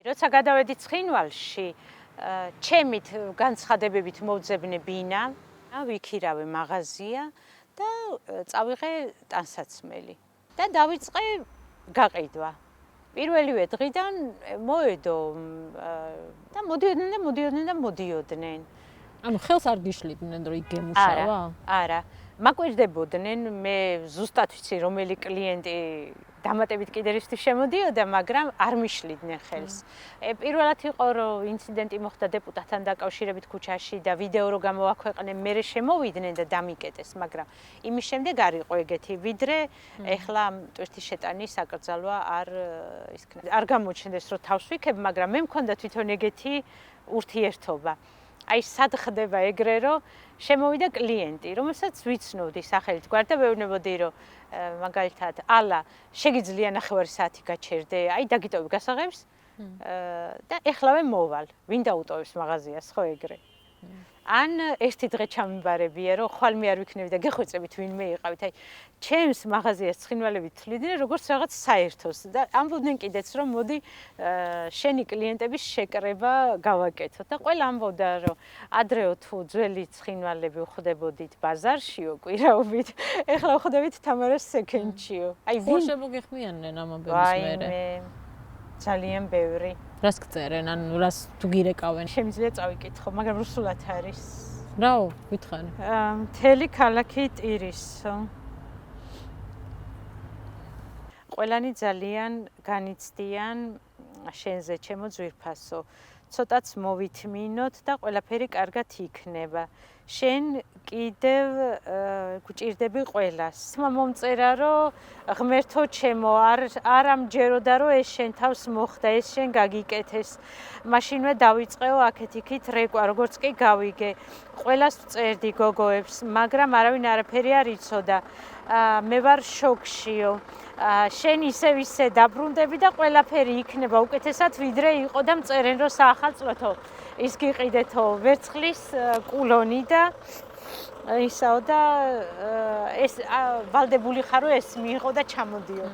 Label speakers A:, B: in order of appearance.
A: როცა გადავედი ცხინვალში, ჩემით განცხადებებით მოვძებნე ბინა, ვიქირავე მაღაზია და წავიღე ტანსაცმელი და დავიწყე გაყიდვა. პირველივე დღიდან მოედო და მოდიოდნენ.
B: ანუ ხელს არ გიშლიდნენ რომ იქ გემუშავა?
A: არა. მაკვირდებოდნენ, მე ზუსტად ვიცი რომელი კლიენტი დამატებით კიდერისთვის შემოდიოდა, მაგრამ არ მიშლიდნენ ხელს. პირველად იყო რომ ინციდენტი მოხდა დეპუტატთან დაკავშირებით ქუჩაში და ვიდეო რო გამოვაქვეყნე, მერე შემოვიდნენ და დამიკეტეს, მაგრამ იმის შემდეგ არ იყო ეგეთი, ვიდრე ეხლა ტვირთის შეტანის აკრძალვა არ გამოჩნდეს რომ თავს ვიქებ, მაგრამ მე მქონდა თვითონ ეგეთი ურთიერთობა. აი სად ხდება ეგრე რომ შემოვიდა კლიენტი, რომელსაც ვიცნობდი სახელით გვარ და ვეუბნებოდი რომ მაგალითად ალა შეგიძლია ნახევარი საათი გაჩერდე, აი დაგიტოვებ გასაღებს და ეხლავე მოვალ, ვინ დაუტოვებს მაღაზიას, ხო ეგრე. ან ერთი დღე ჩამიბარებია რომ ხვალ მე არ ვიქნები და გეხვეწებით ვინმე იყავით, აი ჩემს მაღაზიას ცხინვალები თვლიდნენ როგორც რაღაც საერთოს და ამბობდნენ კიდეც რომ მოდი შენი კლიენტების შეკრება გავაკეთოთ და ყველა ამბობდა რომ ადრეო თუ ძველი ცხინვალები ვხვდებოდით ბაზარშიო კვირაობით, ეხლა ვხვდებით თამარას სექენდშიო.
B: აი ვინ შემოგიხმიანნენ ამ ამბების მერე?
A: ძალიან ბევრი.
B: რას გწერენ, ანუ რას თუ გირეკავენ?
A: შემიძლია წავიკითხო, მაგრამ რუსულად არის.
B: რაო, გითხარი.
A: მთელი ქალაქი ტირისო. ყველანი ძალიან განიცდიან შენზე, ჩემო ძვირფასო. ცოტაც მოვითმინოთ და ყველაფერი კარგად იქნება. შენ კიდევ გვჭირდები ყველას. მომწერა რომ ღმერთო ჩემო, არ ამჯეროდა რომ ეს შენ თავს მოხდა, ეს შენ გაგიკეთეს. მაშინვე დავიწყეო აქეთ-იქით რეკვა, როგორც კი გავიგე. ყველას ვწერდი გოგოებს, მაგრამ არავინ არაფერი არ იცოდა. მე ვარ შოქშიო. შენ ისე დაბრუნდები და ყველაფერი იქნება უკეთესად ვიდრე იყო და მწერენ რომ საახალწლოთო ის გიყიდეთო ვერცხლის კულონი და ისაო და ეს ვალდებული ხარო ეს მიიღო და ჩამოდიო.